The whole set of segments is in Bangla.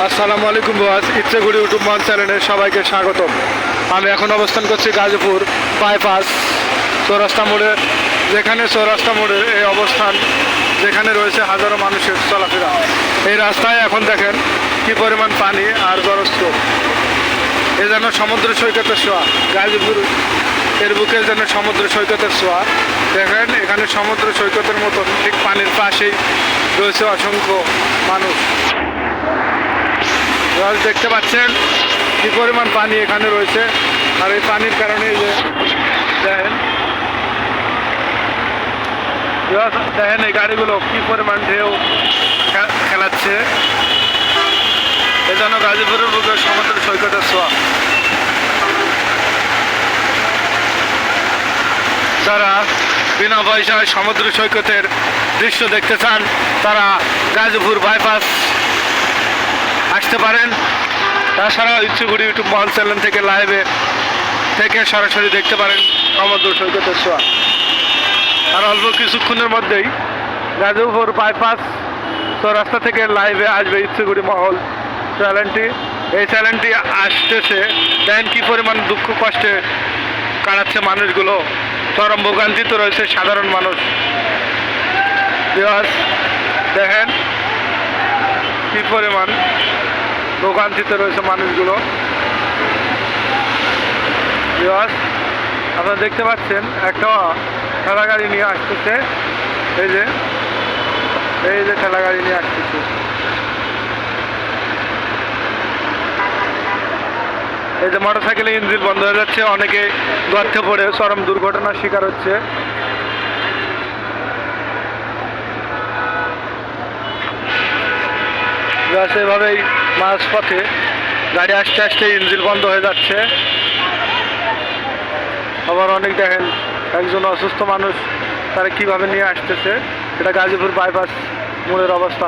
আসসালামু আলাইকুম বস, ইচ্ছেগুড়ি ইউটিউব মান চ্যানেলে সবাইকে স্বাগতম। আমি এখন অবস্থান করছি গাজীপুর বাইপাস চৌরাস্তা মোড়ে, যেখানে চৌরাস্তা মোড়ের এই অবস্থান, যেখানে রয়েছে হাজারো মানুষের চলাফেরা। এই রাস্তায় এখন দেখেন কি পরিমাণ পানি আর জলস্রোত। এ যেন সমুদ্র সৈকতের ছোঁয়া। গাজীপুর এর বুকে যেন সমুদ্র সৈকতের ছোঁয়া। দেখেন এখানে সমুদ্র সৈকতের মতন ঠিক পানির পাশেই রয়েছে অসংখ্য মানুষ। দেখতে পাচ্ছেন কি পরিমাণ পানি এখানে রয়েছে, আর এই পানির কারণে যে দেখেন দেখেন এই গাড়িগুলো কি পরিমাণ ঢেউ খেলাচ্ছে। এজন্য গাজীপুরের বুকে সমুদ্র সৈকতের ছোঁয়া। যারা বিনা পয়সায় সমুদ্র সৈকতের দৃশ্য দেখতে চান তারা গাজীপুর বাইপাস আসতে পারেন। তাছাড়াও ইচ্ছেগুড়ি ইউটিউব মহল চ্যানেল থেকে লাইভে থেকে সরাসরি দেখতে পারেন সমুদ্র সৈকতের ছোঁয়া। আর অল্প কিছুক্ষণের মধ্যেই গাজীপুর বাইপাস রাস্তা থেকে লাইভে আসবে ইচ্ছেগুড়ি মহল চ্যানেলটি। এই চ্যানেলটি আসতেছে, দেখেন কি পরিমাণ দুঃখ কষ্টে কাটাচ্ছে মানুষগুলো। চরম ভোগান্তিতে রয়েছে সাধারণ মানুষ। দেখেন কি পরিমাণ ভোগান্তিতে রয়েছে মানুষগুলো। আপনারা দেখতে পাচ্ছেন একটা ঠেলা গাড়ি নিয়ে আসতেছে, এই যে ঠেলা গাড়ি নিয়ে আসতেছে। এই যে মোটর সাইকেলে ইঞ্জিন বন্ধ হয়ে যাচ্ছে, অনেকে গর্তে পড়ে চরম দুর্ঘটনার শিকার হচ্ছে। সেভাবেই মাঝপথে গাড়ি আসতে আসতে ইঞ্জিন বন্ধ হয়ে যাচ্ছে। আবার অনেক দেখেন একজন অসুস্থ মানুষ, তারা কিভাবে নিয়ে আসতেছে। এটা গাজীপুর বাইপাস মোড়ের অবস্থা।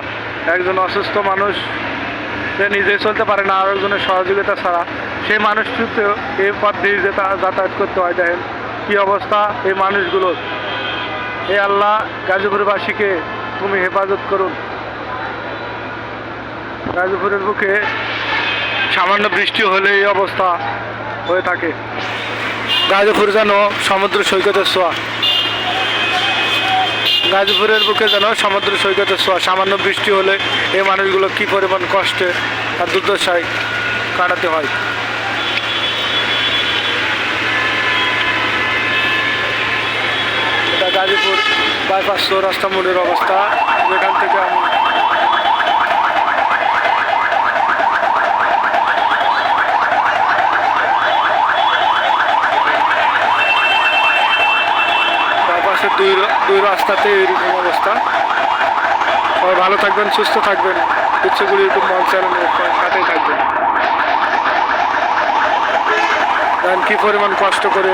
একজন অসুস্থ মানুষ, সে নিজে চলতে পারে না, আর একজনের সহযোগিতা ছাড়া সেই মানুষটিতেও এই পথ দিয়ে যাতায়াত করতে হয়। দেখেন কি অবস্থা এই মানুষগুলোর। এ আল্লাহ, গাজীপুরবাসীকে তুমি হেফাজত করুন। গাজীপুরের বুকে সামান্য বৃষ্টি হলে এই অবস্থা হয়ে থাকে। গাজীপুর যেন সমুদ্র সৈকতের ছোঁয়া। গাজীপুরের বুকে যেন সমুদ্র সৈকতের ছোঁয়া। সামান্য বৃষ্টি হলে এই মানুষগুলো কি পরিমাণ কষ্টে আর দুর্দশায় কাটাতে হয়। এটা গাজীপুর বাইপাস চৌরাস্তা মোড়ের অবস্থা, যেখান থেকে আমি দুই রাস্তাতে এরকম অবস্থা। সবাই ভালো থাকবেন, সুস্থ থাকবেন, ইচ্ছেগুড়ি ইউটিউব মহল চ্যানেলের সাথেই থাকবেন। কারণ কি পরিমাণ কষ্ট করে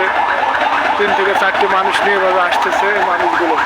3 থেকে 4টি মানুষ নিয়ে এভাবে আসতেছে এই মানুষগুলো।